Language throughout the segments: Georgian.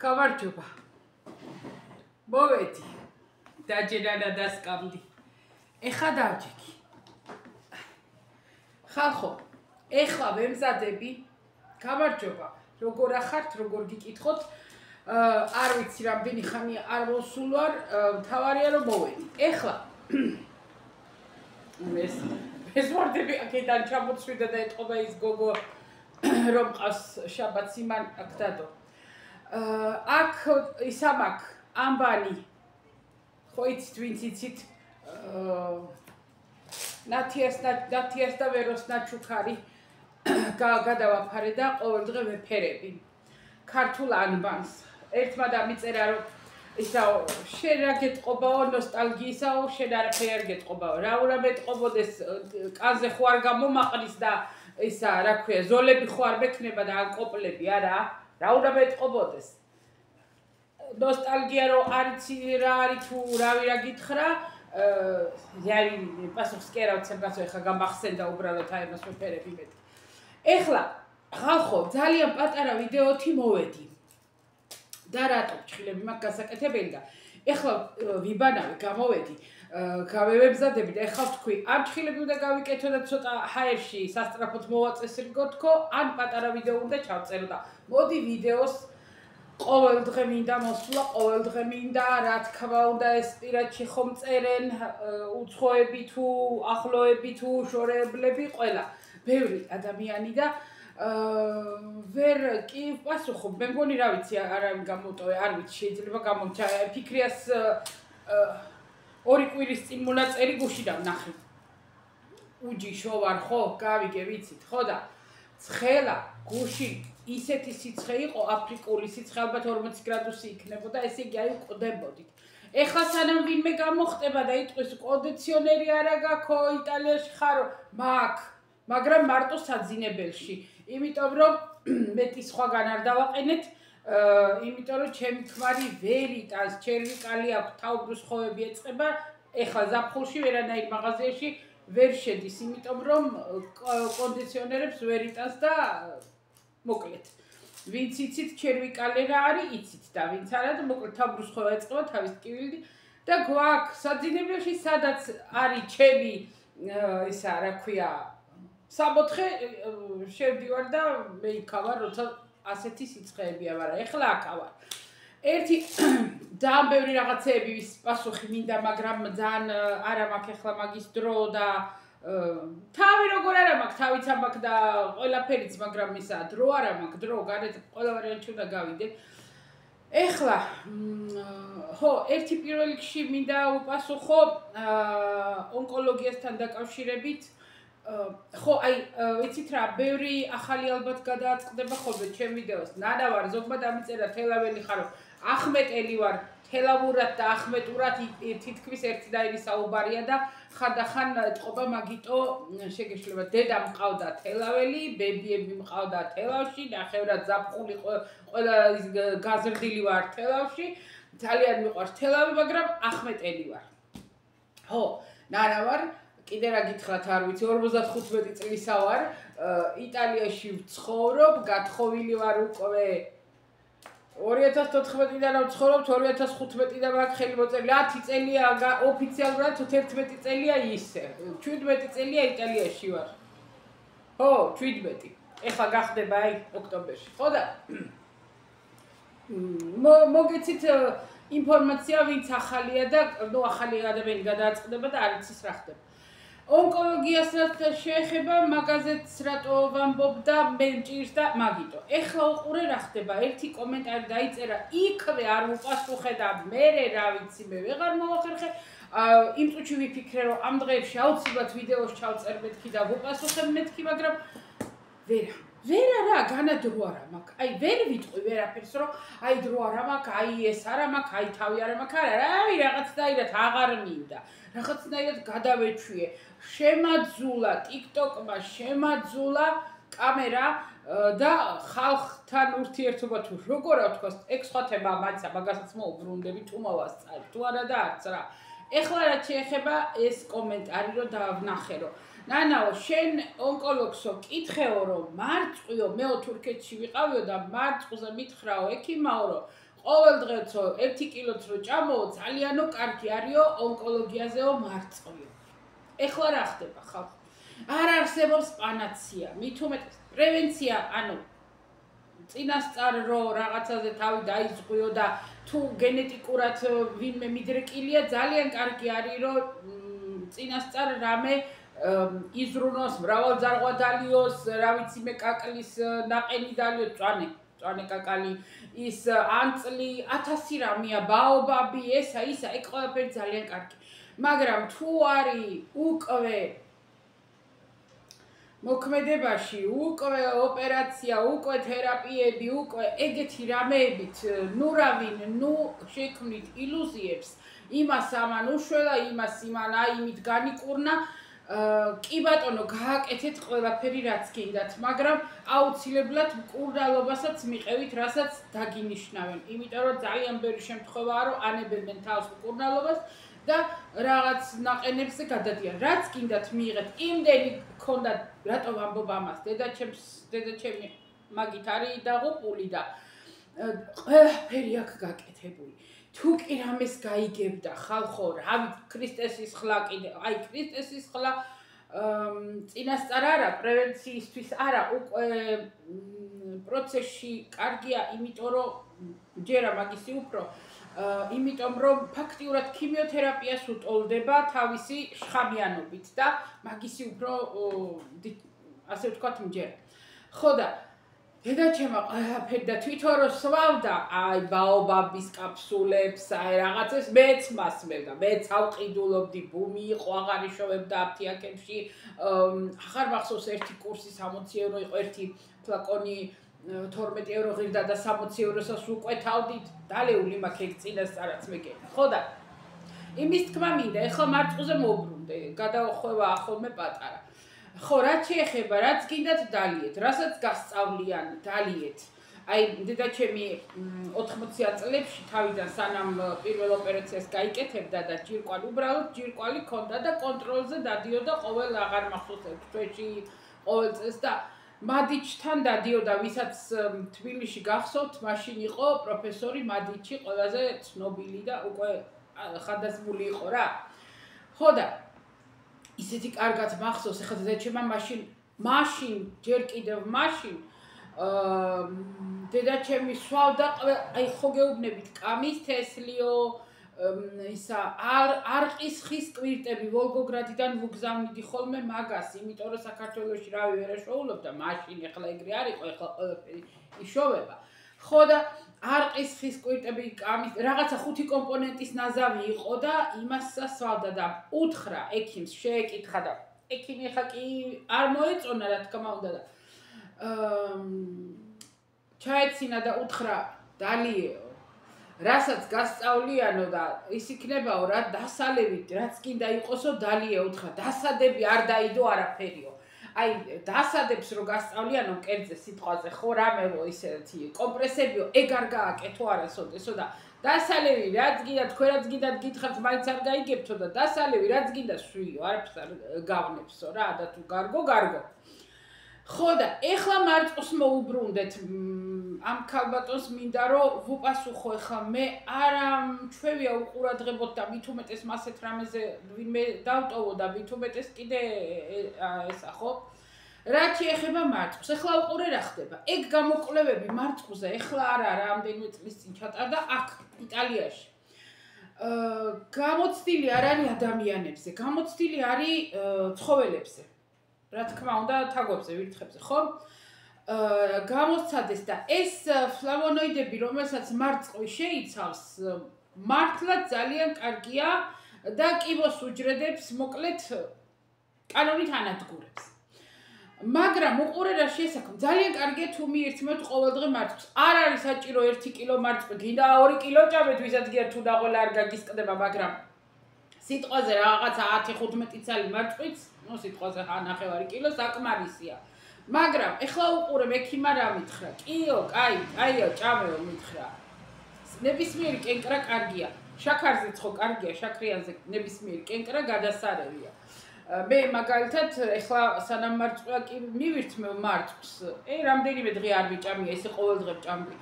გამარჯობა. მოვედი. დაჯერანა დასკამდი. ეხა დავჯექი. ხალხო, ეხლა ვემზადები. გამარჯობა. როგორ ახართ, როგორ გიკითხოთ? არ ვიცი რამდენი ხანია არ მოსულ ვარ, თავარია რომ მოვედი. ეხლა ეს ვარდები აქედან ჩამოწვიდა და ეთყობა ის გოგო რომ ყავს შაბათს იმან აქ დადო. აქ ისამაკ ამბანი ხო იცით ვინც იცით ნათიას და ვეროს ნაჩუქარი გადავაფარე და ყოველდღე ვეფერები ქართულ ანბანს. ერთმა დამიწერა რომ ისა შენ რა გეტყობაო ნოსტალგიისაო შენ არაფერი არ გეტყობაო რა უნდა მეტყობოდეს კანზე ხო არ გამომაყრის და ისა რა ქვია ზოლები ხო არ მექნება და ან კოპლები არა რა უნდა მეტყობოდეს ნოსტალგია რო არიცი რა არის თუ რავი რა გითხრა ზარი პასუხს კი რა ვცემ გასო ეხა გამახსენდა უბრალოდ აი მას ვეფერები მეტი ეხლა ხალხო ძალიან პატარა ვიდეოთი მოვედი და რატო ჩხილები მაგ გასაკეთებელი და ეხლა ვიბანავე გამოვედი გავემზადები და ეხლა ვთქვი ამ ჩხილები უნდა გავიკეთო და ცოტა ჰაერში სასტრაფოდ მოვაწესრიგოთქო ან პატარა ვიდეო უნდა ჩავწერო და მოდი ვიდეოს ყოველდღე მინდა მოსვლა ყოველდღე მინდა რა თქმა უნდა ეს პირადში ხომ წერენ უცხოები თუ ახლოები თუ შორეებლები ყველა ბევრი ადამიანი და ვერ კი პასუხობ მე მგონი რა ვიცი არ გამოტოვე არ ვიცი შეიძლება გამომჩა ფიქრიას ორი კვირის წინ მონაწერი გუშიდან ნახე უჯიშო ვარ ხო გავიგე ვიცით ხო და ცხელა გუში ისეთი სიცხე იყო აფრიკული სიცხე ალბათ 40 გრადუსი იქნებოდა ესე იგი აი ყდებოდით ეხლა სანამ ვინმე გამოხტება და იტყვის კონდიციონერი არა გაქო იტალიაში ხარო მაგრამ მარტო საძინებელში იმიტომ რომ მეტი სხვაგან არ დავაყენეთ იმიტომ რომ ჩემი ქმარი ვერ იტანს ჩერვიკალი აქვს თავბრუს ხოვები ეწყება ეხლა ზაფხულში ვერანაირ მაღაზიაში ვერ შედის იმიტომ რომ კონდიციონერებს ვერ იტანს და მოკლედ ვინც იცით ჩერვიკალი რა არის იცით და ვინც არა და მოკლედ თავბრუს ხოვა ეწყება თავის ტკივილდი და გვაქვს საძინებელში სადაც არის ჩემი ისა რა ქვია საბოთხე შევდივარ და მე იქავარ როცა ასეთი სიცხეებია მაგრამ ეხლა აქავარ ერთი ძალიან ბევრი რაღაცეები ვის პასუხი მინდა მაგრამ ძალიან არა მაქვს ეხლა მაგის დრო და თავი როგორ არა მაქვს თავიც ამაკ და ყველაფერიც მაგრამ ისა დრო არა მაქვს დრო გარეთ ყველა ვარიანტი უნდა გავიდე ეხლა ხო ერთი პირველ რიგში მინდა უპასუხო ონკოლოგიასთან დაკავშირებით ხო აი ვიცით რა ბევრი ახალი ალბათ გადააწყდება ხოლმე ჩემ ვიდეოს ნანა ვარ ზოგმა დამიწერა თელაველი ხარო ახმეტელი ვარ თელავურად და ახმეტურად თითქმის ერთი და ერი საუბარია და ხანდახან ეთყობა მაგიტო შეგეშლება დედა მყავდა თელაველი ბებიები მყავდა თელავში ნახევრად ზაფხული ყველა გაზრდილი ვარ თელავში ძალიან მიყვარს თელავი მაგრამ ახმეტელი ვარ ხო ნანა ვარ კიდე რა გითხრათ არ ვიცი 55 წლისა ვარ იტალიაში ვცხოვრობ გათხოვილი ვარ უკვე 2014-დან ვცხოვრობ 2015-დან მაქვს ხელი მოწერილი 10 წელია ოფიციალურად 11 წელია ისე 17 წელია იტალიაში ვარ ხო 17 ეხლა გახდება აი ოქტომბერში ხო და მოგეცით ინფორმაცია ვინც ახალია და ნუ ახალი ადამიანი გადააწყდება და არ იცის რა ხდება ონკოლოგიასაც შეეხება მაგაზეთს რატო ვამბობ და მე მჭირს და მაგიტო ეხლა უყურე რა ხდება ერთი კომენტარი დაიწერა იქვე არ უპასუხე და მე რა ვიცი მე ვეღარ მოვახერხე იმ წუთში ვიფიქრე რომ ამ დღეებში აუცილებლად ვიდეოს ჩავწერ მეთქი და ვუპასუხებ მეთქი მაგრამ ვერა რა განადრო არა მაქვს აი ვერ ვიტყვი ვერაფერს რომ აი დრო არა მაქვს აი ეს არა მაქვს აი თავი არა მაქვს არა რავი რაღაცნაირად აღარ მინდა რაღაცნაირად გადავეჩვიე შემაძულა TikTok-მა შემაძულა კამერა და ხალხთან ურთიერთობა თუ როგორ ვთქვა ეგ სხვა თემა მაინცა მაგასაც მოუბრუნდები თუ მოვასწარ თუ არა და არც რა ეხლა რა შეეხება ეს კომენტარი რომ დავნახე რომ ნანაო შენ ონკოლოგსო კითხეო რომ მარწყვიო მეო თურქეთში ვიყავიო და მარწყზე მითხრაო ექიმაო რომ ყოველდღეო 1 კილოც რო ჭამო, ძალიანო კარგი არისო ონკოლოგიაზეო მარწყვიო. ეხლა რა ხდება ხალხო? არ არსებობს პანაცია, მით უმეტეს პრევენცია, ანუ წინასწარ რო რაღაცაზე თავი დაიზღვიო და თუ გენეტიკურად ვინმე მიდრეკილია, ძალიან კარგი არის რომ წინასწარ რამე იზრუნოს, მრავალძარღვა დალიოს, რა ვიცი მე კაკლის ნაყენი დალიოს, წვანე კაკალი, ის ანწლი, 1000 რამეა, ბაობაბი, ესა, ისა, ეგ ყველაფერი ძალიან კარგი. მაგრამ თუ არის უკვე მოქმედებაში, უკვე ოპერაცია, უკვე თერაპიები, უკვე ეგეთი რამეებით, ნუ რავინ, ნუ შექმნით ილუზიებს, იმას ამან უშველა, იმას იმან აიმით განიკურნა, კი ბატონო, გააკეთეთ ყველაფერი რაც გინდათ, მაგრამ აუცილებლად მკურნალობასაც მიყევით, რასაც დაგინიშნავენ, იმიტომ რომ ძალიან ბევრი შემთხვევაა, რომ ანებებენ თავს მკურნალობას და რაღაც ნაყენებზე გადადიან. რაც გინდათ მიიღეთ, იმდენი გქონდათ, რატო ვამბობ ამას, დედაჩემი მაგით არის დაღუპული და ყველაფერი აქ გაკეთებული. თუ კი რამეს გაიგებდა ხალხო, რავი, ქრისტესის ხლა კიდე, აი ქრისტესის ხლა წინასწარ არა, პრევენციისთვის არა, უკვე პროცესში კარგია, იმიტომ რომ ჯერა მაგისი უფრო იმიტომ რომ ფაქტიურად ქიმიოთერაპიას უტოლდება თავისი შხამიანობით და მაგისი უფრო ასე ვთქვათ მჯერა. ხო და დედაჩემა ყველაფერი და თვითონ რო სვავდა, აი ბაობაბის კაფსულებს, აი რაღაცას მეც მასმევდა, მეც ავყიდულობდი, ბუმი იყო, აღარ იშოვებდა აფთიაქებში, აღარ მახსოვს ერთი კურსი 60 евро იყო, ერთი ფლაკონი 12 евро ღირდა და 60 ევროსაც უკვეთავდით, დალეული მაქვს ეგ წინასწარაც მეგენა. ხო და იმის თქმა მინდა, ეხლა მარწყუზე მოვბრუნდე, გადავხვევა ახალმე პატარა. ხო, რაც შეეხება, რაც გინდათ დალიეთ, რასაც გასწავლიან, დალიეთ. აი, დედაჩემი 80 წლებში თავიდან სანამ პირველ ოპერაციას გაიკეთებდა და ჯირკვალი, უბრალოდ ჯირკვალი ქონდა და კონტროლზე დადიოდა ყოველ აღარ მახსოვს 6 თვეში, ყოველ წელს და მადიჩთან დადიოდა, ვისაც თბილისში გახსოვთ, მაშინ იყო პროფესორი მადიჩი, ყველაზე ცნობილი და უკვე ხადაზმული იყო რა. ხო და ისეთი კარგად მახსოვს, ეხლა დედაჩემა მაშინ ჯერ კიდევ მაშინ დედაჩემი სვავდა, აი ხო გეუბნებით, კამის თესლიო, ისა არყის ხის კვირტები ვოლგოგრადიდან ვუგზავნიდი ხოლმე მაგას, იმიტომ რომ საქართველოში რავი ვერ ეშოულობდა, მაშინ ეხლა ეგრე არ იყო, ეხლა ყველაფერი იშოვება. ხო და არყის ხის კვირტები, კამის, რაღაცა 5 კომპონენტის ნაზავი იყო და იმას სვავდა და უთხრა ექიმს, შეეკითხა და ექიმი ხა კი არ მოეწონა რა თქმა უნდა და ჩაეცინა და უთხრა დალიეო, რასაც გასწავლიანო და ის იქნებაო რა დასალევით, რაც კიდე იყოსო დალიეო, უთხრა დასადები არ დაიდო არაფერიო. აი დასადებს რო გასწავლიანო კერძე სიტყვაზე ხო რამეო ისეთი კომპრესებიო ეგ არ გააკეთო არასოდესო და დასალევი რაც გინდა თქვენ რაც გინდათ გითხრათ მაინც არ გაიგებთო და დასალევი რაც გინდა შვიო არაფერს არ გავნებსო რა და თუ გარგო ხო და ეხლა მარწყოს მოუბრუნდეთ ამ ქალბატონს მინდა რომ ვუპასუხო ეხლა მე არა ჩვევია უყურადღებოთ და მით უმეტეს მასეთ რამეზე ვინმე დავტოვო და მით უმეტეს კიდე ესა ხო რაც შეეხება მარწყოს ეხლა უყურე რა ხდება ეგ გამოკვლევები მარწყოზე ეხლა არა რამდენიმე წლის წინ ჩატარდა აქ იტალიაში გამოცდილი არ არის ადამიანებზე გამოცდილი არის ცხოველებზე რა თქმა უნდა თაგვებზე ვირთხებზე ხო გამოცადეს და ეს ფლავონოიდები რომელსაც მარწყვი შეიცავს მართლა ძალიან კარგია და კიბოს უჯრედებს მოკლედ კანონით ანადგურებს მაგრამ უყურე რა შესაქმ ძალიან კარგია თუ მიირთმევთ ყოველდღე მარწყვის არ არის საჭირო 1 კილო მარწყვი გინდა 2 კილო ჭამეთ ვისაც გია თუ დაღოლა არ გაგისკდება მაგრამ სიტყვაზე რაღაცა 10-15 წელი მარწყვიც ნუ სიტყვაზე ნახევარი კილო საკმარისია მაგრამ ეხლა უყურე მექიმა რა მითხრა კიო კაიო ჭამეო მითხრა ნებისმიერი კენკრა კარგია შაქარზეც ხო კარგია შაქრიანზე ნებისმიერი კენკრა გადასარევია მე მაგალითად ეხლა სანამ მარწყვა კი მივირთმევ მარწყვის რამდენიმე დღე არ ვიჭამია ესე ყოველდღე ვჭამდი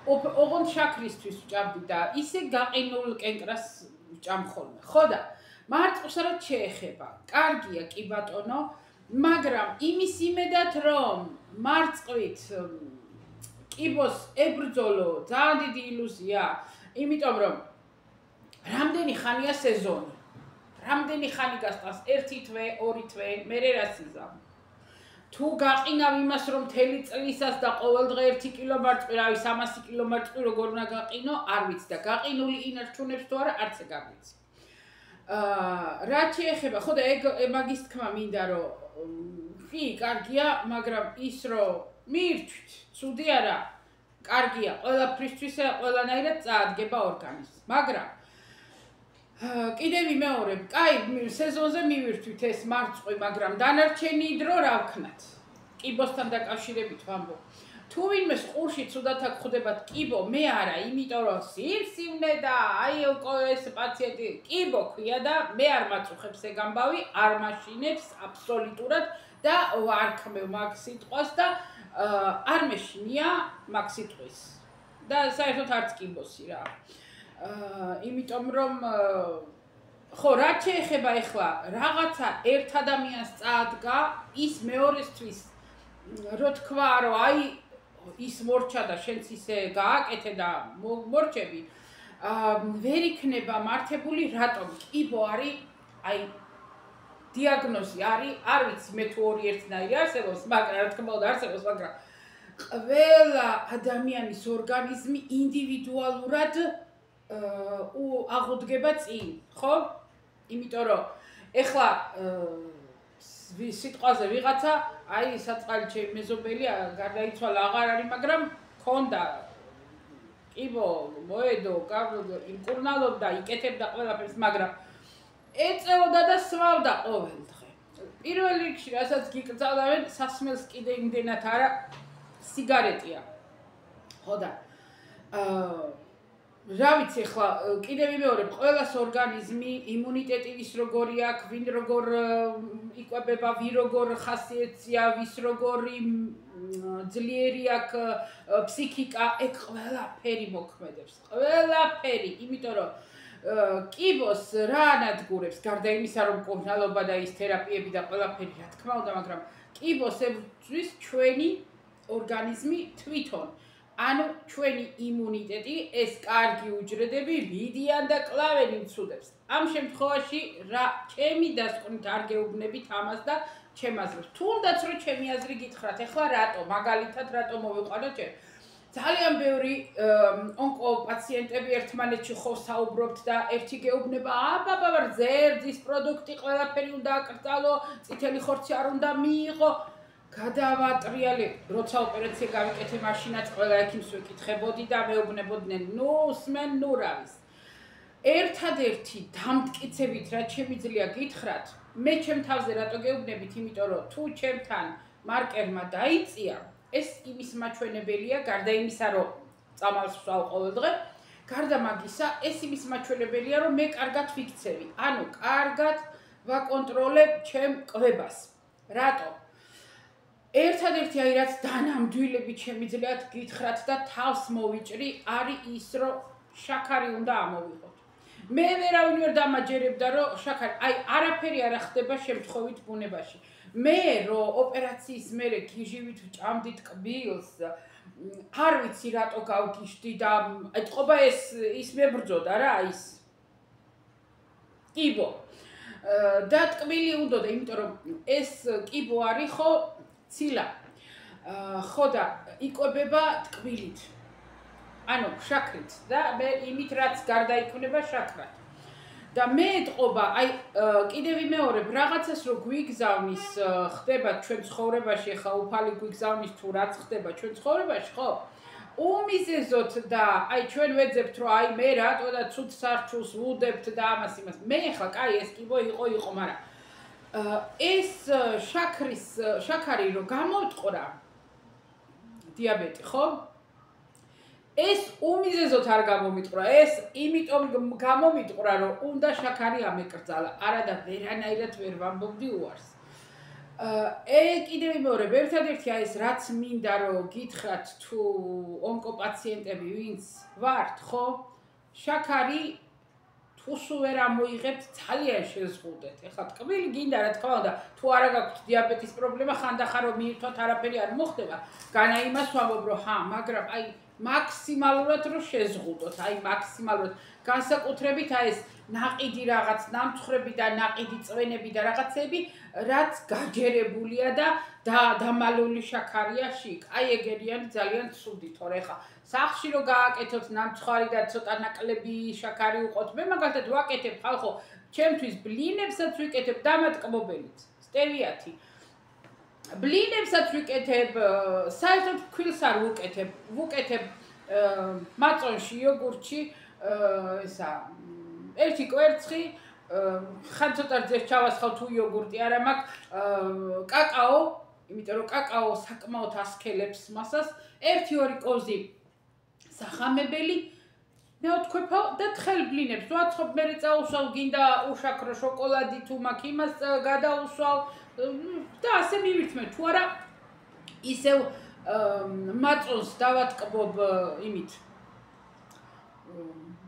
ოღონდ შაქრისთვის ვჭამდი და ისე გაყინულ კენკრას ვჭამ ხოლმე. ხო და მარწყვის რაც შეეხება, კარგია კი ბატონო, მაგრამ იმის იმედად რომ მარწყვით კიბოს ებრძოლო ძალიან დიდი ილუზია, იმიტომ რომ რამდენი ხანია სეზონი. რამდენი ხანი გასტანს 1 თვე, 2 თვე, მერე რას იზამ. თუ გაყინავ იმას რომ მთელი წლისას და ყოველდღე 1 კილომარწყვი, რავი 300 კილომარწყვი როგორ უნდა გაყინო, არ ვიცი და გაყინული ინარჩუნებს თუ არა, არც ეგ არ ვიცი. რაც შეეხება, ხო და ეგ მაგის თქმა მინდა რომ კი, კარგია, მაგრამ ის რომ მირჩვით, ცუდი არა, კარგია, ყველაფრისთვის ყველანაირად წაადგება ორგანიზმს, მაგრამ კიდევ ვიმეორებ, კაი, სეზონზე მივირთვით ეს მარწყვი, მაგრამ დანარჩენი დრო რა ვქნათ? კიბოსთან დაკავშირებით ვამბობ. თუ ვინმეს ყურში ცუდად აქ ხვდებათ კიბო, მე არა, იმიტომ რომ სიმსივნე და აი ეს პაციენტი კიბო ქვია და მე არ მაწუხებს ეგ ამბავი, არ მაშინებს აბსოლუტურად და არ ქმევ მაგ სიტყვას და არ მეშინია მაგ სიტყვის. და საერთოდ არც კიბოსი რა. იმიტომ რომ ხო რაც შეეხება ეხლა რაღაცა ერთ ადამიანს წაადგა ის მეორესთვის რო თქვა რომ აი ის მორჩა და შენც ისე გააკეთე და მორჩები ვერ იქნება მართებული რატომ კიბო არის აი დიაგნოზი არის არ ვიცი მე თუ ორი ერთნაირი არსებობს მაგრამ რა თქმა უნდა არსებობს მაგრამ ყველა ადამიანის ორგანიზმი ინდივიდუალურად აღუდგება წინ, ხო? იმიტომ რომ ეხლა სიტყვაზე ვიღაცა, აი საწყალი ჩემი მეზობელია, გარდაიცვალა აღარ არის, მაგრამ ქონდა კიბო, მოედო, იმკურნალობდა, იკეთებდა ყველაფერს, მაგრამ ეწეოდა და სვავდა ყოველდღე. პირველ რიგში, რასაც გიკრძალავენ, სასმელს კიდე იმდენად არა, სიგარეტია. ხო და რა ვიცი ახლა კიდევ ვიმეორებ ყველას ორგანიზმი იმუნიტეტი ვის როგორი აქვს ვინ როგორ იკვებება ვინ როგორ ხასიათია ვის როგორი ძლიერი აქვს ფსიქიკა ეგ ყველაფერი მოქმედებს ყველაფერი იმიტომ რომ კიბოს რა ანადგურებს გარდა იმისა რომ მკურნალობა და ის თერაპიები და ყველაფერი რა თქმა უნდა მაგრამ კიბოს ებრძვის ჩვენი ორგანიზმი თვითონ ანუ ჩვენი იმუნიტეტი ეს კარგი უჯრედები ვიდიან და კლავენ იმცუდებს. ამ შემთხვევაში რა ჩემი დასკვნით არ გეუბნებით ამას და ჩემ აზრს. თუნდაც რომ ჩემი აზრი გითხრათ, ეხლა რატო, მაგალითად რატო მოვიყვანო ჯერ. ძალიან ბევრი ონკო პაციენტები ერთმანეთში ხო საუბრობთ და ერთი გეუბნება, აბაბა ზერძის პროდუქტი ყველაფერი უნდა აკრძალო, წითელი ხორცი არ უნდა მიიღო. გადავატრიალე, როცა ოპერაცია გავიკეთე, მაშინაც ყველა ექიმს ვეკითხებოდი და მეუბნებოდნენ, ნუ სმენ, ნუ რავის. ერთადერთი დამტკიცებით რაც შემიძლია გითხრათ, მე ჩემ თავზე რატო გეუბნებით, იმიტომ რომ თუ ჩემთან მარკერმა დაიწია, ეს იმის მაჩვენებელია, გარდა იმისა, რომ წამალს ვსვავ ყოველდღე, გარდა მაგისა, ეს იმის მაჩვენებელია, რომ მე კარგად ვიქცევი. ანუ კარგად ვაკონტროლებ ჩემ კვებას. რატო? ერთადერთი აი რაც დანამდვილებით შემიძლიათ გითხრათ და თავს მოვიჭრი არის ის რომ შაქარი უნდა ამოვიღოთ. მე ვერავინ ვერ დამაჯერებდა რომ შაქარი აი არაფერი არ ხდება შემთხვევით ბუნებაში. მე რომ ოპერაციის მერე გიჟივით ვჭამდი ტკბილს არ ვიცი რატო გავგიშდი და ეთყობა ის მებრძოდა რა ის კიბო და ტკბილი უნდოდა იმიტომ რომ ეს კიბო არის ხო ცილა ხო და იკვებება ტკბილით ანუ შაქრით და მე იმით რაც გარდაიქმნება შაქრად და მე ეთყობა აი კიდევ ვიმეორებ რაღაცას რო გვიგზავნის ხდება ჩვენ ცხოვრებაში ხა უფალი გვიგზავნის თუ რაც ხდება ჩვენ ცხოვრებაში ხო უმიზეზოთ და აი ჩვენ ვეძებთ რომ აი მე რატო და ცუდ სარჩულს ვუდებთ და ამას იმას მე ხა კაი ეს კიბო იყო მაგრამ ეს შაქარი რო გამოვტყრა დიაბეტი ხო ეს უმიზეზოდ არ გამომიტყრა ეს იმიტომ გამომიტყრა რომ უნდა შაქარი ამეკრძალა არა და ვერანაირად ვერ ვამბობდი უარს კიდევ იმეორებ, ერთადერთი ეს რაც მინდა რომ გითხრათ თუ ონკოპაციენტები ვინც ვართ, ხო? შაქარი თუ სულ ვერ ამოიღებთ, ძალიან შეზღუდეთ. ეხლა ტკბილი გინდა, რა თქმა უნდა, თუ არა გაქვთ დიაბეტის პრობლემა, ხანდახან რომ მიირთვათ არაფერი არ მოხდება. განა იმას ვამბობ, რომ მაგრამ აი მაქსიმალურად რომ შეზღუდოთ, აი მაქსიმალურად განსაკუთრებით ეს ნაყიდი რაღაც ნამცხრები და ნაყიდი წვენები და რაღაცები, რაც გაჯერებულია და დამალული შაქარია შიგ. აი ეგერიანი ძალიან ცუდი, თორე ხა სახლში რო გააკეთოთ ნამცხვარი და ცოტა ნაკლები შაქარი უყოთ, მე მაგალითად ვაკეთებ ხალხო, ჩემთვის ბლინებსაც ვიკეთებ დამატკბობელით, სტევიათი. ბლინებსაც ვიკეთებ, საერთოდ ქვილს არ ვუკეთებ მაწონში, იოგურტში, ესა ერთი კვერცხი, ხან ცოტა რძეს ჩავასხავ თუ იოგურტი არა მაქვს, კაკაო, იმიტომ რომ კაკაო საკმაოდ ასქელებს მასას, 1-2 კოზი სახამებელი, მეოთქვეფავ და თხელ ბლინებს ვაცხობ, მერე წაუსვავ, გინდა უშაქრო შოკოლადი თუ მაქვს იმას გადაუსვავ და ასე მივირთმევ, თუ არა ისევ მაწონს დავატკბობ იმით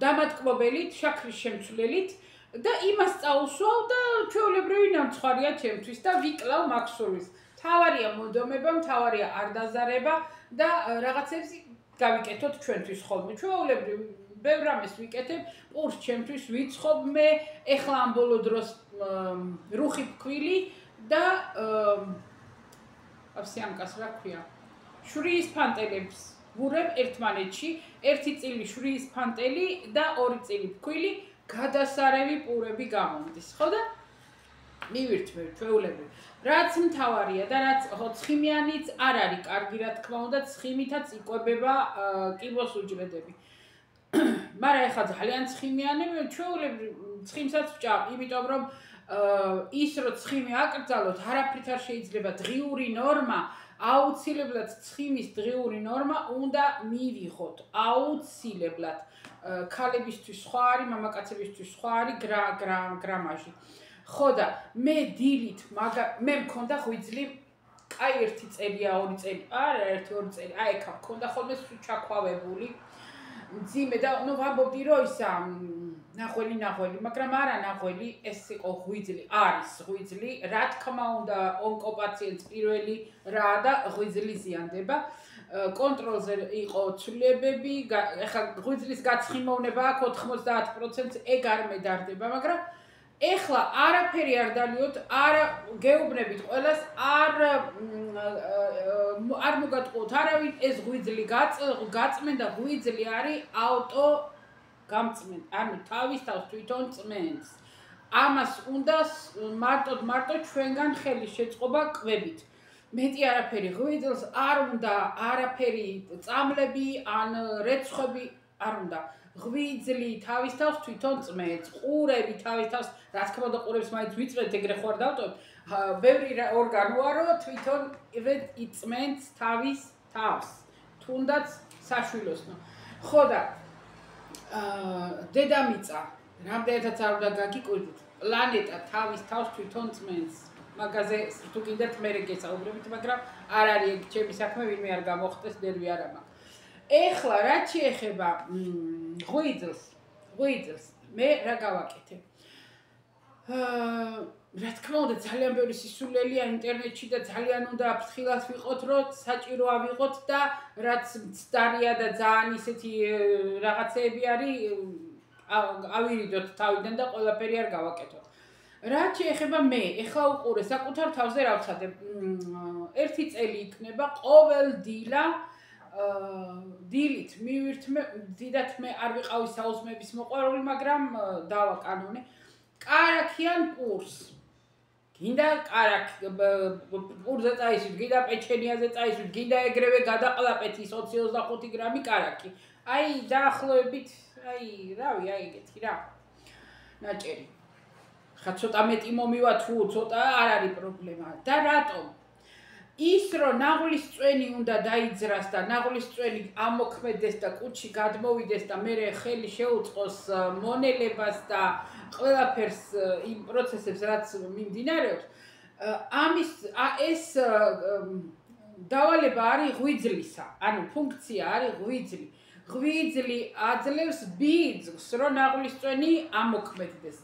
დამატკბობელით, შაქრის შემცვლელით და იმას წაუსვავ და ჩვეულებრივი ნამცხვარია ჩემთვის და ვიკლავ მაქსულის. თავარია მონდომება, თავარია არ დაზარება და რაღაცებს გავიკეთოთ ჩვენთვის ხოლმე. ჩვეულებრივ ბევრ რამეს ვიკეთებ, პურს ჩემთვის ვიცხოვ მე, ეხლა ამ ბოლო დროს რუხი ფქვილი და აფსიამკას რა ქვია? შვრიის ფანტელებს ვურებ ერთმანეთში, ერთი წილი შვრიის ფანტელი და 2 წილი ფქვილი, გადასარევი პურები გამომდის, ხო და მივირთმევ ჩვეულებრივ. რაც მთავარია და რაც ხო ცხიმიანიც არ არის კარგი, რა თქმა უნდა, ცხიმითაც იკვებება კიბოს უჯრედები. მაგრამ ეხლა ძალიან ცხიმიანები, ჩვეულებრივ ცხიმსაც ვჭამ, იმიტომ რომ ის რო ცხიმი აკრძალოთ, არაფრით არ შეიძლება დღიური ნორმა, აუცილებლად ცხიმის დღიური ნორმა უნდა მივიღოთ, აუცილებლად. ქალებისთვის სხვა არის, მამაკაცებისთვის სხვა არის გრამაჟი. ხო და მე დილით, მე მქონდა ღვიძლი, აი 1 წელია, 2 წელი, არა 1-2 წელი, აი ეხა მქონდა ხოლმე ჩაქვავებული. მძიმე და ნუ ვამბობდი რომ ისა ნახველი, მაგრამ არა ნახველი, ეს იყო ღვიძლი, არის ღვიძლი, რა თქმა უნდა ონკოპაციენტს პირველი რა და ღვიძლი ზიანდება. კონტროლზე იყო ცვლილებები, ეხლა ღვიძლის გაცხიმოვნება აქვს 90%, ეგ არ მედარდება, მაგრამ ეხლა არაფერი არ დალიოთ, არ გეუბნებით ყველას, არ მოგატყუოთ არავინ, ეს ღვიძლი გაწმენ და ღვიძლი არის ავტო გამწმენ, ანუ თავის თავს თვითონ წმენს. ამას უნდა მარტო ჩვენგან ხელის შეწყობა კვებით. მეტი არაფერი ღვიძლს არ უნდა, არაფერი წამლები ან რეცხები არ უნდა. ღვიძლი თავის თავს თვითონ წმენს, ყურები თავის თავს, რა თქმა უნდა ყურებს მაინც ვიწმენთ, ეგრე ხო არ დავტოვებთ. ბევრი ორგანოა, რომ თვითონ იწმენს თავის თავს, თუნდაც საშვილოსნო. ხო და დედამიწა, რამდენადაც არ უნდა გაგიკვირდით, პლანეტა თავის თავს თვითონ წმენს. მაგაზე თუ კიდევ მე გესაუბრებით, მაგრამ არ არის ეგ ჩემი საქმე, ვინმე არ გამოხდეს, ნერვი არ მაქვს. ეხლა რაც შეეხება ღვიძლს, მე რა გავაკეთე? რა თქმა უნდა, ძალიან ბევრი სისულელია ინტერნეტში და ძალიან უნდა ფრთხილად ვიყოთ, რომ საჭირო ავიღოთ და რაც მცდარია და ძალიან ისეთი რაღაცეები არის, ავირიდოთ თავიდან და ყველაფერი არ გავაკეთოთ. რაც შეეხება მე, ეხლა უყურე საკუთარ თავზე რა ვცადებ. 1 წელი იქნება ყოველ დილით მივირთმევ, დიდათ მე არ ვიყავი საუზმეების მოყვარული, მაგრამ დავაკანონე. კარაქიან პურს. გინდა კარაქი პურზე წაისვით, გინდა პეჩენიაზე წაისვით, გინდა ეგრევე გადაყლაპეთ ის 20-25 გრამი კარაქი. აი დაახლოებით, აი რავი, აი ეგეთი რა. ნაჭერი. ხა ცოტა მეტი მომივა თუ ცოტა არ არის პრობლემა. და რატომ? ის რომ ნაღლის წვენი უნდა დაიძრას და ნაღლის წვენი ამოქმედეს და კუჭი გადმოვიდეს და მე ხელი შეუწყოს მონელებას და ყველაფერს იმ პროცესებს რაც მიმდინარეობს, ამის ეს დავალება არის ღვიძლისა, ანუ ფუნქცია არის ღვიძლი. ღვიძლი აძლევს ბიძგს, რომ ნაღვლისწვენი ამოქმედდეს.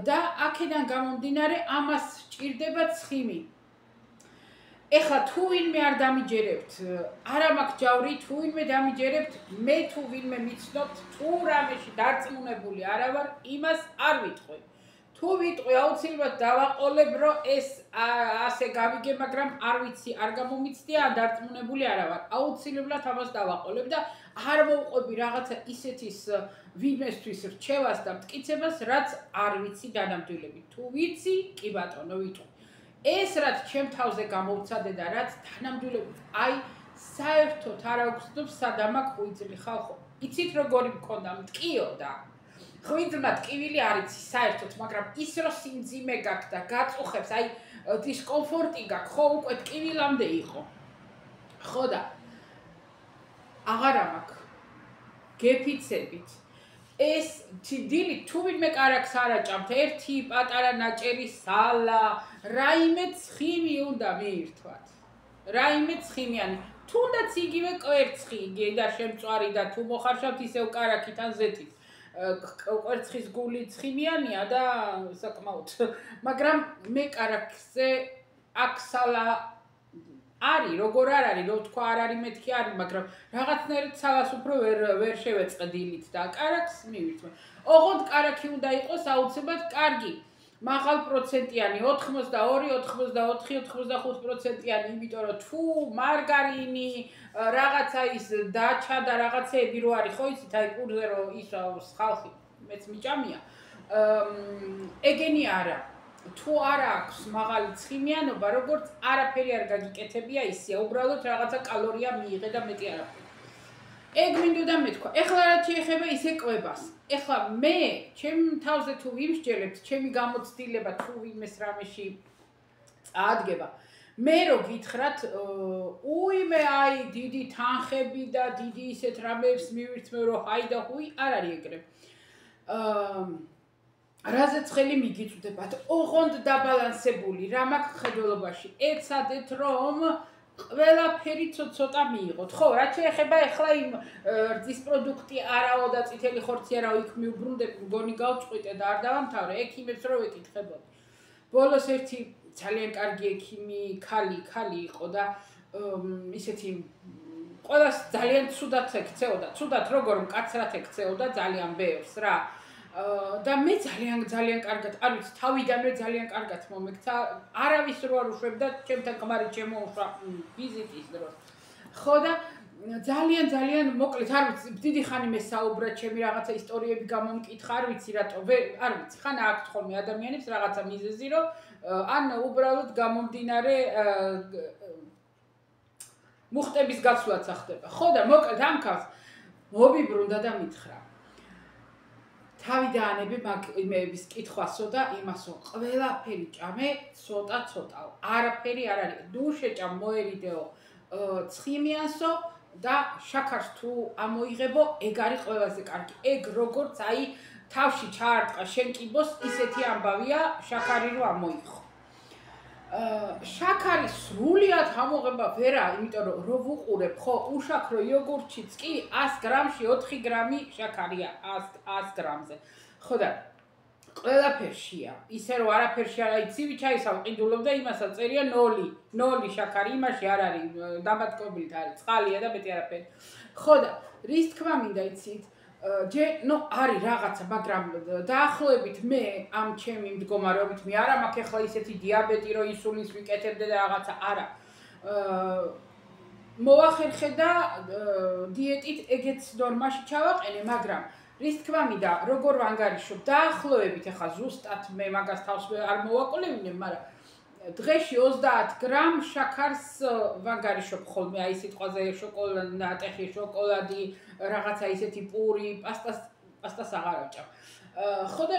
და აქედან გამომდინარე ამას სჭირდება ცხიმი. ეხლა თუ ვინმე არ დამიჯერებთ, არა მაქვს ჯავრი, თუ ვინმე დამიჯერებთ, მე თუ ვინმე მიცნობთ, თუ რამეში დარწმუნებული არა ვარ, იმას არ ვიტყვი. თუ ვიტყვი, აუცილებლად დავაყოლებ, რომ ეს ასე გავიგე, მაგრამ არ ვიცი, არ გამომიცდია, ან დარწმუნებული არა ვარ. აუცილებლად ამას დავაყოლებ და არ მოვყვები რაღაცა ისეთის ვინმესთვის რჩევას და მტკიცებას, რაც არ ვიცი დანამდვილებით. თუ ვიცი, კი ბატონო, ვიტყვი. ეს რაც ჩემ თავზე გამოვცადე და რაც თანამდებობით აი საერთოდ არ აგვხსნობს სადამ აქვს ღვიძლი ხალხო. იცით როგორი მქონდა მტკიო და ღვიძლმა ტკივილი არ იცი საერთოდ, მაგრამ ის რომ სიმძიმე გაქვს და გაწუხებს, აი დისკომფორტი გაქვს, ხო უკვე ტკივილამდე იყო. ხო და აღარა მაქვს. გეფიცებით. ეს დილით თუ ვინმე კარაქს არ აჭამთ, ერთი პატარა ნაჭერი სალა, რაიმე ცხიმი უნდა მიირთვათ. რაიმე ცხიმიანი. თუნდაც იგივე კვერცხი და შემწვარი და თუ მოხარშავთ ისევ კარაქით ან ზეთით. კვერცხის გული ცხიმიანია და საკმაოდ. მაგრამ მე კარაქზე აქ სალა არის, როგორ არ არის, რო თქვა არ არის მეთქი არის, მაგრამ რაღაცნაირად სალას უფრო ვერ შევეწყე დილით და კარაქს მივირთმე. ოღონდ კარაქი უნდა იყოს აუცილებლად კარგი. მაღალ პროცენტიანი 82, 84, 85%-იანი, იმიტომ რომ თუ მარგარინი, რაღაცა ის დაჩა და რაღაცეები რო არის, ხო იცით, აი პურზე რო ის ხალხი მეც მიჭამია. ეგენი არა. თუ არ აქვს მაღალი ცხიმიანობა, როგორც არაფერი არ გაგიკეთებია ისია, უბრალოდ რაღაცა კალორია მიიღე და მეტი არაფერი. ეგ მინდოდა მეთქვა. ეხლა რაც შეეხება ისე კვებას. ეხლა მე ჩემ თავზე თუ ვიმსჯელებთ, ჩემი გამოცდილება თუ ვინმეს რამეში წაადგება. მე რო გითხრათ, უიმე აი დიდი თანხები და დიდი ისეთ რამეებს მივირთმევ, რომ ჰაი და ჰუი არ არის ეგრე. რაზეც ხელი მიგიწვდებათ, ოღონდ დაბალანსებული, რა მაქვს ხედველობაში. ეცადეთ რომ ყველაფერი ცოტა მიიღოთ. ხო, რაც შეეხება ეხლა იმ რძის პროდუქტი არაო და წითელი ხორცი არაო იქ მიუბრუნდები, მგონი გავწყვიტე და არ დავამთავრე, ექიმებს რო ვეკითხებოდი. ბოლოს ერთი ძალიან კარგი ექიმი ქალი იყო და ისეთი ყველას ძალიან ცუდად ეკცეოდა. ცუდად როგორ მკაცრად ეკცეოდა ძალიან ბევრს რა. და მე ძალიან კარგად, არ ვიცი, თავიდანვე ძალიან კარგად მომექცა. არავის რო არ უშვებდა, ჩემთან გმარი შემოუშვა ვიზიტის დროს. ხო და ძალიან მოკლედ, არ ვიცი, დიდი ხანი მე საუბრად, ჩემი რაღაცა ისტორიები გამომკითხა, არ ვიცი რატო, არ ვიცი, ხან აქვთ ხოლმე ადამიანებს რაღაცა მიზეზი, რომ ან უბრალოდ გამომდინარე მუხტების გასვლაც ახდება. ხო და მოკლედ ამ ქალს მოვიბრუნდა და მითხრა. თავიდანები იმეების კითხვასო და იმასო, ყველაფერი ჭამე ცოტა. არაფერი არ არის. ნუ შეჭამ მოერიდეო ცხიმიანსო და შაქარს თუ ამოიღებო, ეგ არის ყველაზე კარგი. ეგ როგორც აი თავში ჩაარტყა შენ კიბოს, ისეთი ამბავია შაქარი რო ამოიღო. შაქარი სრულიად ამოღება ვერა, იმიტომ რომ რო ვუყურებ, ხო, უშაქრო იოგურტშიც კი 100 გრამში 4 გრამი შაქარია 100 გრამზე. ხო და ყველაფერშია. ისე რომ არაფერში არ არის ცივი ჩაის ავყიდულობ და იმასაც წერია 0 შაქარი, იმაში არ არის დამატკობილით არის წყალია და მეტი არაფერი. ხო და რის თქმა მინდა იცით, არის რაღაცა, მაგრამ დაახლოებით მე ამ ჩემი მდგომარეობით მე არა მაქვს ახლა ისეთი დიაბეტი, რომ ინსულინს ვიკეთებდე და რაღაცა არა. მოახერხე და დიეტით ეგეც ნორმაში ჩავაყენე, მაგრამ რის თქმა მინდა, როგორ ვანგარიშობ, დაახლოებით ახლა ზუსტად მე მაგას თავს არ მოვაკვლევინებ, მაგრამ დღეში 30 გრამ შაქარს ვანგარიშობ ხოლმე, აი სიტყვაზე ნატეხი შოკოლადი, რაღაცა ისეთი პური, პასტას აღარ ავჭამ. ხო და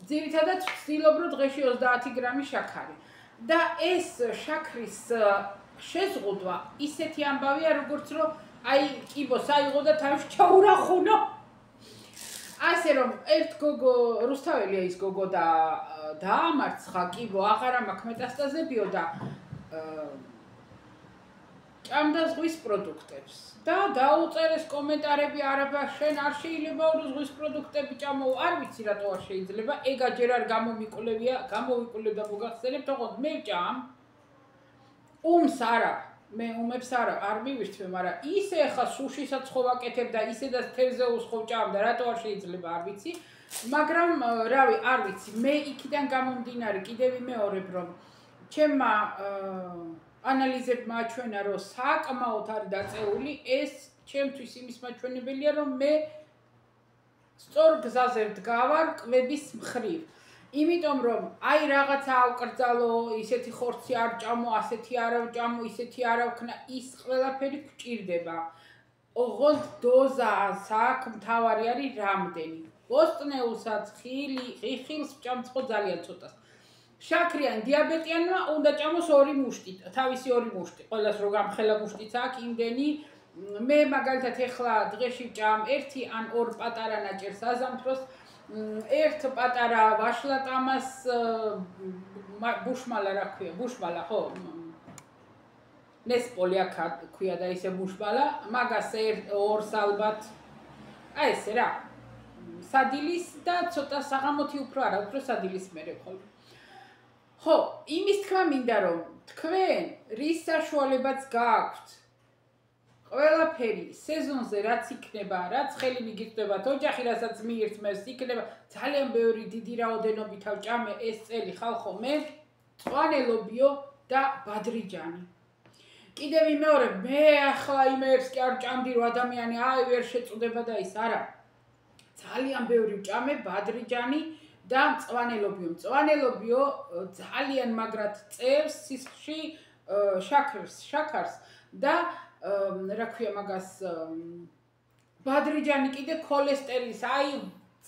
ძირითადად ვცდილობ, რომ დღეში 30 გრამი შაქარი. და ეს შაქრის შეზღუდვა ისეთი ამბავია, როგორც რომ აი კიბოს აიღო და თავში ჩაურახუნო. ასე რომ ერთ გოგო რუსთაველია ის გოგო და დაამარცხა კიბო აღარა მაქვს მეტასტაზებიო და ჭამდა ზღვის პროდუქტებს და დაუწერეს კომენტარები არაბა შენ არ შეიძლება ზღვის პროდუქტები ჭამო არ ვიცი რატო არ შეიძლება ეგ ჯერ არ გამოვიკვლევ და მოგახსენებ თქო მე ვჭამ უმს არა მე უმებს არ მივირთვე მაგრამ ისე ხა სუშისაც ხო ვაკეთებ და ისე და თევზეულს ხო ვჭამ და რატო არ შეიძლება არ ვიცი მაგრამ რავი არ ვიცი მე იქიდან გამომდინარე კიდევ ვიმეორებ რომ ჩემმა ანალიზებმა აჩვენა რომ საკმაოდ არის დაწეული ეს ჩემთვის იმის მაჩვენებელია რომ მე სწორ გზაზე ვდგავარ კვების მხრივ იმიტომ რომ აი რაღაცა ავკრძალო ისეთი ხორცი არ ჭამო ასეთი არა ვჭამო ისეთი არა ვქნა ის ყველაფერი გვჭირდება ოღონდ დოზა საქმე მთავარი არის რამდენი ბოსტნეულსაც ხილს ვჭამთ ხო ძალიან ცოტას შაქრიან დიაბეტიანმა უნდა ჭამოს 2 მუშტი, თავისი 2 მუშტი. ყველას რო გამხელა მუშტიც აქვს, იმდენი მე მაგალითად ეხლა დღეში ვჭამ 1 ან 2 პატარა ნაჭერს აზამთროს, 1 პატარა ვაშლატამას ბუშმალა რა ქვია, ბუშმალა ხო? ნესპოლი აქ ქვია და ისე ბუშმალა, მაგას 2 ალბათ. აი ესე რა. სადილის და ცოტა საღამოთი უფრო არა, უფრო სადილის მერე ხოლმე. ხო, იმის თქმა მინდა რომ თქვენ რის საშუალებაც გააქვთ ყველაფერი სეზონზე რაც იქნება, რაც ხელი მიგიწვდებათ, ოჯახი რასაც მიირთმევს, იქნება ძალიან ბევრი დიდი რაოდენობით ავჭამე ეს წელი ხალხო მე წვანელობიო და ბადრიჯანი. კიდევ ვიმეორებ, მე ახლა იმერს კი არ ჭამდი რომ ადამიანი აი ვერ შეწუდება და ის არა. ძალიან ბევრი ვჭამე ბადრიჯანი და მწვანელობიო ძალიან მაგრად წევს სისხლში შაქარს და რა ქვია მაგას ბადრიჯანი კიდე ქოლესტერინის აი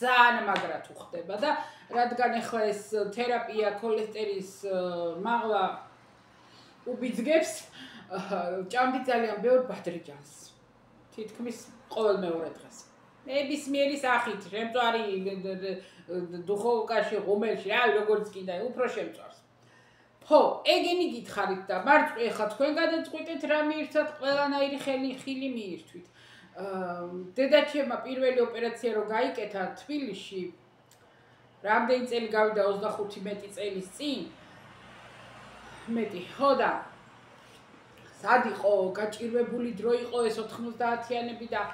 ძალიან მაგრად უხდება და რადგან ახლა ეს თერაპია ქოლესტერინის მაღლა უბიძგებს ჭამდი ძალიან ბევრ ბადრიჯანს თითქმის ყოველ მეორე დღეს ნებისმიერი სახით შემწვარი დუხოვკაში ღუმელში აი როგორც კიდე უფრო შემწვარს ხო ეგენი გითხარით და მარწყვი ხა თქვენ გადაწყვიტეთ რა მიირთათ ყველანაირი ხილი მიირთვით დედაჩემმა პირველი ოპერაცია რო გაიკეთა თბილისში რამდენი წელი გავიდა 25 მეტი წელის წინ მეტი ხო და სად იყო გაჭირვებული დრო იყო ეს 90-იანები და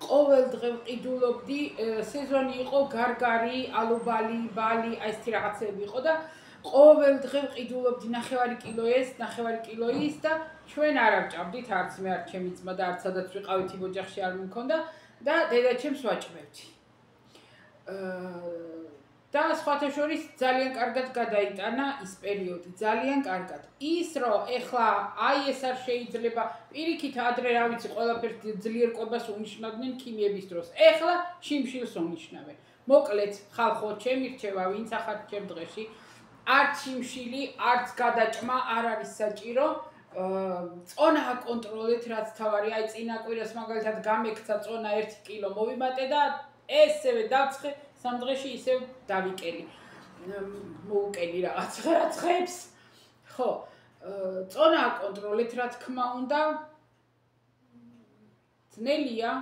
ყოველ დღე ვყიდულობდი სეზონი იყო გარგარი, ალუბალი, ბალი, აი ესეთი რაღაცები იყო და ყოველ დღე ვყიდულობდი 9 კილო ეს, 9 კილო ის და ჩვენ არ ავჭამდით არც მე არც ჩემი ძმა და არც სადაც ვიყავით იმ ოჯახში არ მქონდა და დედაჩემს ვაჭმევდი. და სხვათა შორის ძალიან კარგად გადაიტანა ის პერიოდი, ძალიან კარგად. ის რომ ეხლა აი ეს არ შეიძლება პირიქით ადრე რა ვიცი ყველაფერს ძლიერ კვებას უნიშნავდნენ ქიმიების დროს. ეხლა შიმშილს უნიშნავენ. მოკლედ ხალხო, ჩემი რჩევა, ვინც ახალ ჩემ დღეში არც შიმშილი, არც გადაჭმა არ არის საჭირო. წონა აკონტროლეთ, რაც თავარი, აი წინა კვირას მაგალითად გამექცა წონა 1 კილო მოვიმატე და ესევე დავცხე სამ დღეში ისევ დავიკელი. მოუკელი რაღაც ხებს. ხო, წონა აკონტროლეთ, რა თქმა უნდა. ძნელია.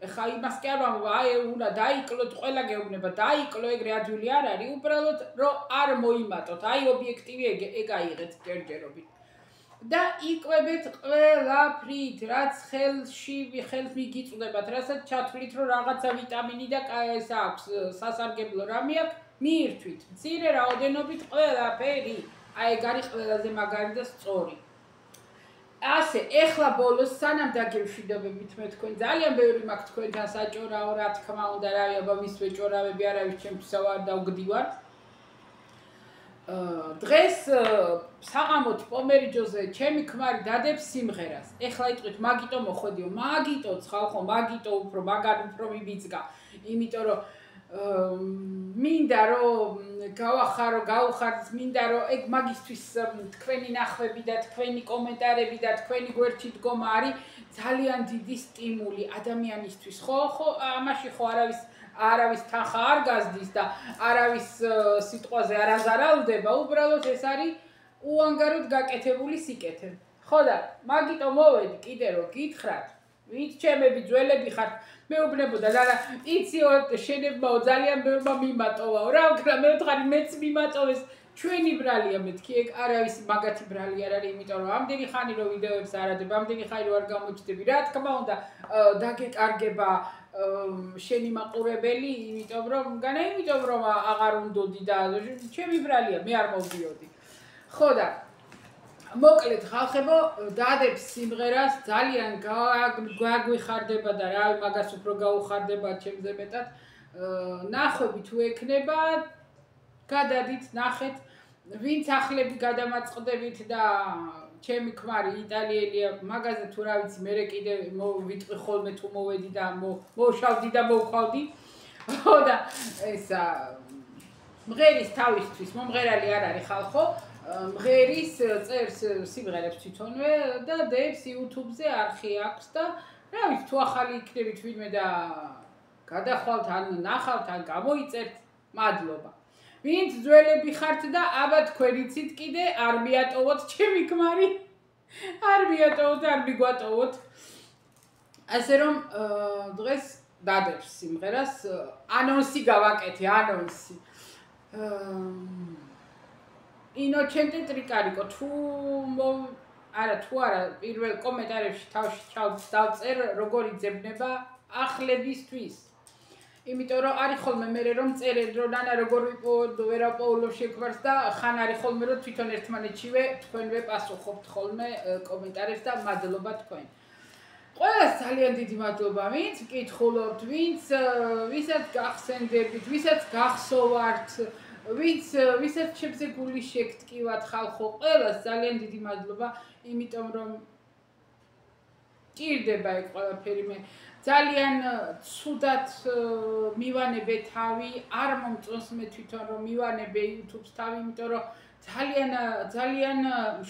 ეხა იმას კი არ ვამბობ, აი უნდა დაიკლოთ, ყველა გეუბნება, დაიკლო ეგრე ადვილი არ არის, უბრალოდ რომ არ მოიმატოთ. აი ობიექტივი ეგ აიღეთ ჯერჯერობით. და იკვებეთ ყველაფრით, რაც ხელს მიგიწვდებათ, რასაც ჩათვლით, რომ რაღაცა ვიტამინი და ეს აქვს, სასარგებლო რამე აქვს, მიირთვით. მცირე რაოდენობით ყველაფერი. აი ეგ არის ყველაზე მაგარი და სწორი. ასე, ეხლა ბოლოს სანამ დაგევშვიდობებით მე თქვენ, ძალიან ბევრი მაქვს თქვენთან საჭორაო, რა თქმა უნდა, რავი, აბა მის ვეჭორავები არავის ჩემთვისა ვარ და ვგდივარ. დღეს საღამოთ პომერიჯოზე ჩემი ქმარი დადებს სიმღერას. ეხლა იტყვით მაგიტო მოხვედიო, მაგიტოც ხალხო, მაგიტო უფრო მაგარი უფრო მიბიძგა. იმიტომ რომ მინდა რომ გავხარდეთ, მინდა რომ ეგ მაგისთვის თქვენი ნახვები და თქვენი კომენტარები და თქვენი გვერდში დგომა არის ძალიან დიდი სტიმული ადამიანისთვის. ხო, ამაში ხო არავის თანხა არ გაზდის და არავის სიტყვაზე არ აზარალდება, უბრალოდ ეს არის უანგაროდ გაკეთებული სიკეთე. ხო და მაგიტომ მოვედი კიდე რომ გითხრათ, ვით ჩემები ძველები ხართ, მეუბნებოდა და იციო შენებმაო ძალიან ბევრმა მიმატოვაო რა ვქნა მე ვთხარი მეც მიმატოვეს ჩვენი ბრალია მეთქი ეგ არავის მაგათი ბრალი არ არის იმიტომ რომ ამდენი ხანი რომ ვიდეოებს არ ადებ ამდენი ხანი რომ არ გამოჩდები რა თქმა უნდა დაგეკარგება შენი მაყურებელი იმიტომ რომ აღარ უნდოდი და ჩემი ბრალია მე არ მოვდიოდი ხო და მოკლედ ხალხებო დადებ სიმღერას ძალიან გაგვიხარდება და რა მაგას უფრო გაუხარდება ჩემზე მეტად ნახვები თუ ექნება გადადით ნახეთ ვინც ახლები გადამაწყდებით და ჩემი ქმარი იტალიელია მაგაზე თუ რა ვიცი მე კიდე ვიტყვი ხოლმე თუ მოვედი და მოვშავდი და მოვხავდი ხო და ესა მღერის თავისთვის მომღერალი არ არის ხალხო მღერის წერს სიმღერებს თვითონვე და დებს YouTube-ზე არხი აქვს და რა ვიცი თუ ახალი იქნებით ვინმე და გადახვალთ ან ნახავთ ან გამოიწერთ მადლობა ვინც ძველები ხართ და აბა თქვენიცით კიდე არ მიატოვოთ ჩემი ქმარი არ მიატოვოთ არ მიგვატოვოთ ასე რომ დღეს დადებს სიმღერას ანონსი გავაკეთე ანონსი ინოჩენტე ტრიკარიკო თუ არა პირველ კომენტარებში თავში დავწერ როგორ იძებნება ახლებისთვის იმიტომ რომ არის ხოლმე მე რომ წერენ რომ ნანა როგორ ვერაპოულობ შეგვარს და ხან არის ხოლმე რომ თვითონ ერთმანეთშივე თქვენვე პასუხობთ ხოლმე კომენტარებს და მადლობა თქვენ ყველას ძალიან დიდი მადლობა ვინც მკითხულობთ ვისაც გახსენდებით ვისაც გახსოვართ ვისაც ჩემზე გული შეგტკივათ ხალხო ყველას ძალიან დიდი მადლობა იმიტომ რომ ჭირდება ეგ ყველაფერი მე ძალიან ცუდად მივანებე თავი არ მომწონს მე თვითონ რომ მივანებე YouTube-ს თავი იმიტომ რომ ძალიან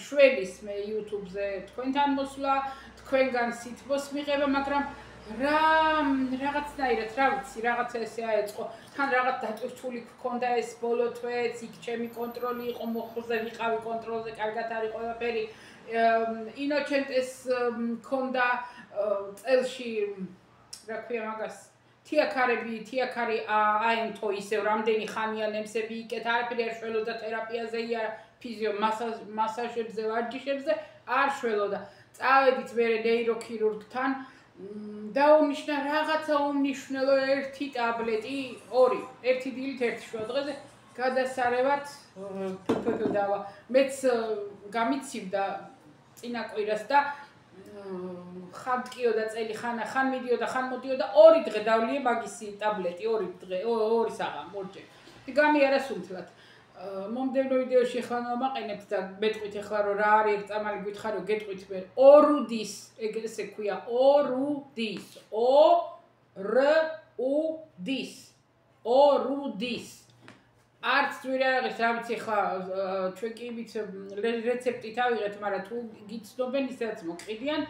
შველის მე YouTube-ზე თქვენთან მოსვლა თქვენგან სითბოს მიღება მაგრამ რაღაცნაირად რა ვიცი რაღაცა ესე აეწყო თან რაღაც დატვირთული გქონდა ეს ბოლო თვეც იქ ჩემი კონტროლი იყო მოხუზე ვიყავი კონტროლზე კარგად არის ყველაფერი ინოჩენტეს მქონდა წელში რა ქვია მაგას თიაქარი აენთო ისევ რამდენი ხანიან ემსები იქეთ არაფერი არ შველოდა თერაპიაზეია ფიზიო მასაჟებზე ვარჯიშებზე არ შველოდა წავედით მე ნეიროქირურგთან დაუნიშნა რაღაცა უმნიშვნელო ერთი ტაბლეტი ორი ერთი დილით ერთი შუა დღეზე გადასარევად დავა მეც გამიცივდა წინა კვირას და ხან მტკიოდა წელი ხან მიდიოდა ხან მოდიოდა ორი დღე დავლიე მაგისი ტაბლეტი ორი დღე ორი საღამო მორჯე გამიარა სუნთლად მომდევნო ვიდეოში ხან ვამაყენებთ და მეტყვით ახლა რომ რა არის ერთ წამალი გითხარო გეტყვით მე ორუდის ეგრესე ქვია ორუდის ორუდის არც ძვირი არ არის რა ვიცი ხა ჩვენ კი რეცეპტით ავიღეთ მაგრამ თუ გიცნობენ ისედაც მოყიდიან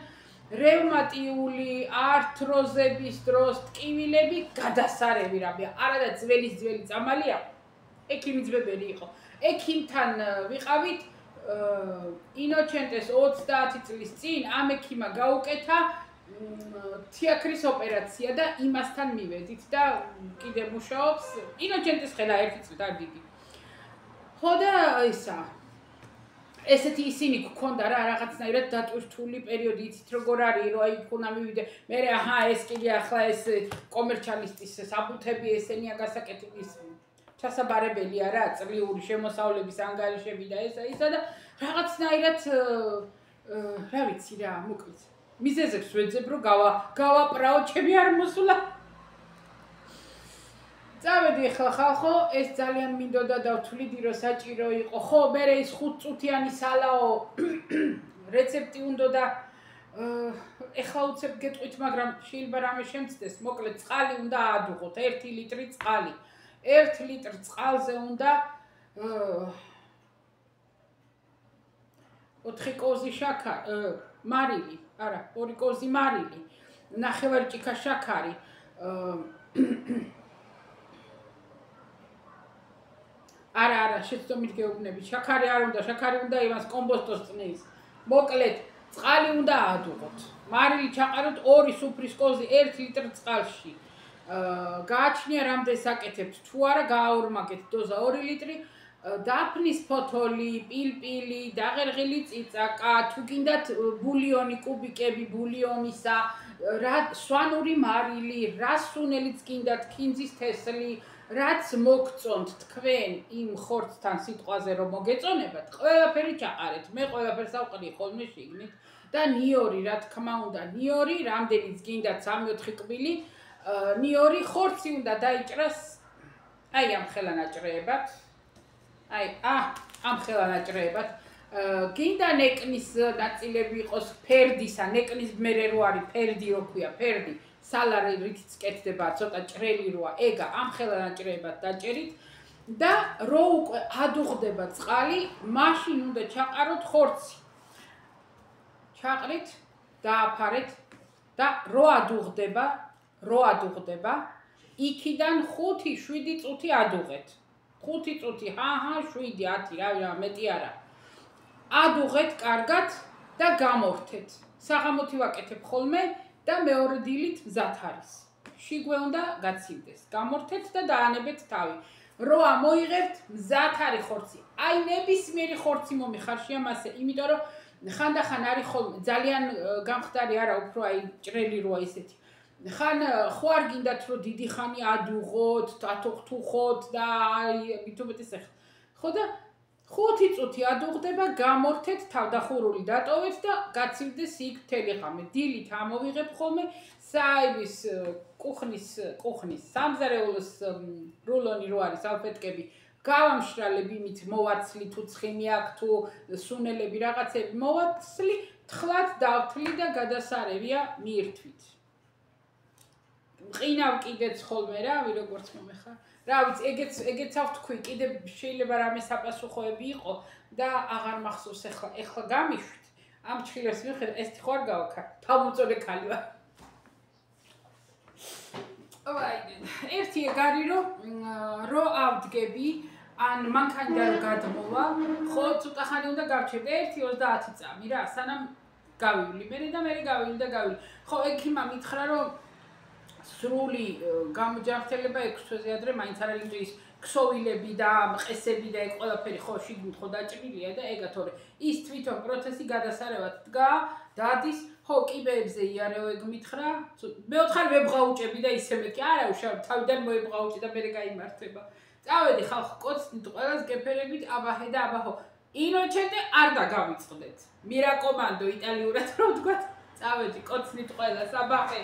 რევმატიული ართროზების დროს ტკივილები გადასარევი რამე არა და ძველი წამალია ექიმი ძბებელი იყო ექიმთან ვიყავით ინოჩენტეს 30 წლის წინ ამ ექიმა გაუკეთა თიაქრის ოპერაცია და იმასთან მივედით და კიდე მუშაობს ინოჩენტეს ხედა 1 წლით არ დიდი ხო და ისა ესეთი ისინი გქონდა რა რაღაცნაირად დატვირთული პერიოდი იცით როგორ არის რომ აი ქუნა მივიდე მე აჰა ეს კიდე ახლა ეს კომერციალისტის საბუთები ესენია გასაკეთების ჩასაბარებელია რა წლიური შემოსავლების ანგარიშები და ისა და რაღაცნაირად რა ვიცი რა მოკლედ მიზეზებს ვეძებ რომ გავაპრაო ჩემი არ მოსულა წავედი ახლა ხალხო ეს ძალიან მინდოდა და ვთვლიდი რომ საჭირო იყო ხო მე ეს 5 წუთიანი სალაო რეცეპტი უნდა და ეხლა უცებ გეტყვით, მაგრამ შეიძლება რამე შემცდეს, მოკლედ წყალი უნდა აადუღოთ, 1 ლიტრი წყალი. 1 ლიტრ წყალზე უნდა 4 კოზი მარილი, არა, 2 კოზი მარილი, ნახევარი ჭიქა შაქარი, არა, შეცდომით გეუბნები, შაქარი არ უნდა, შაქარი უნდა იმას კომბოსტოს წნის. მოკლედ, წყალი უნდა აადუღოთ. მარილი ჩაყაროთ 2 სუფრის კოზი 1 ლიტრ წყალში. გააჩნია რამდენს აკეთებთ, თუ არა გააორმაგეთ დოზა 2 ლიტრი. დაფნის ფოთოლი, პილპილი, დაღერღილი წიწაკა, თუ გინდათ ბულიონი, კუბიკები ბულიონისა, სვანური მარილი, რა სუნელიც გინდათ, ქინძის თესლი, რაც მოგწონთ თქვენ იმ ხორცთან სიტყვაზე რომ მოგეწონებათ, ყველაფერი ჩაყარეთ. მე ყველაფერს ავყრი ხოლმე შიგნით და ნიორი, რა თქმა უნდა, ნიორი, რამდენიც გინდათ 3-4 კბილი, ნიორი ხორცი უნდა დაიჭრას აი ამ ხელანაჭრეებად. ამ ხელანაჭრეებად. გინდა ნეკნის ნაწილები იყოს ფერდისა, ნეკნის მერე რო არის ფერდი რო ქვია, ფერდი, სალარი რითიც კეთდება, ცოტა ჭრელი როა, ეგა ამ ხელანაჭრეებად დაჭერით და რო უკვე ადუღდება წყალი, მაშინ უნდა ჩაყაროთ ხორცი. ჩაყრით, დააფარეთ და რო ადუღდება, იქიდან 5-7 წუთი ადუღეთ. 5 წუთი, 7, 10, რა მეტი არა. ადუღეთ კარგად და გამორთეთ. საღამოთი ვაკეთებ ხოლმე და მეორე დილით მზად არის. შიგვე უნდა გაცივდეს. გამორთეთ და დაანებეთ თავი. რო ამოიღებთ, მზად არის ხორცი. აი ნებისმიერი ხორცი მომიხარშია მასე, იმიტომ რომ ხანდახან არის ხოლმე ძალიან გამხდარი არა, უფრო აი ჭრელი როა ისეთი. ხან ხო არ გინდათ რომ დიდი ხანი ადუღოთ, ათოხთუხოთ და აი მithumetes ეხლა. ხო და 5 წუთი ადუღდება, გამორთეთ, თავდახურული დატოვეთ და გაცივდეს იქ მთელი ღამე. დილით ამოვიღებ ხოლმე საების კუხნის სამზარეულოს რულონი რო არის სალფეტკები, გავამშრალებ იმით მოვაცლი თუ ცხიმი აქვს თუ სუნელები რაღაცები მოვაცლი, თხლად დავთლი და გადასარევია მიირთვით. მყინავ კიდეც ხოლმე რავი როგორც მომეხარ. რა ვიცი, ეგეც ავთქვი, კიდე შეიძლება რამე საპასუხოები იყო და აღარ მახსოვს ეხლა გამიშვით. ამ ჩხილებს მიხედავ, ეს ხო არ გავაქარ, თავმოწონე ხალი ვარ. ერთი ეგარი რო ავდგები, ან მანქანიდან რო გადმოვა, ხო ცოტა ხანი უნდა გავჩერდე 1-30 წამი რა, სანამ გავივლი, მე გავივლი. ხო ეგ იმა მითხრა რომ სრული გამოჯანმრთელება 6 თვეზე ადრე მაინც არ არის ის ქსოვილები და მყესები და ეგ ყველაფერი ხო შიგნით ხო დაჭრილია და ეგა თორე ის თვითონ პროცესი გადასარევად დგა, დადის, ხო კიბეებზე იარეო ეგ მითხრა, მე ოთხარ ვებღაუჭები და ისე მეკი არა უშავ თავიდან მოებღაუჭი და მე გაიმართება. წავედი ხალხ კოცნით ყველას გეფერებით აბაჰე და აბაჰო. ინოჩენტე არ დაგავიწყდეთ. მირაკომანდო იტალიურად რო ვთქვათ, წავედი კოცნით ყველას აბაჰე.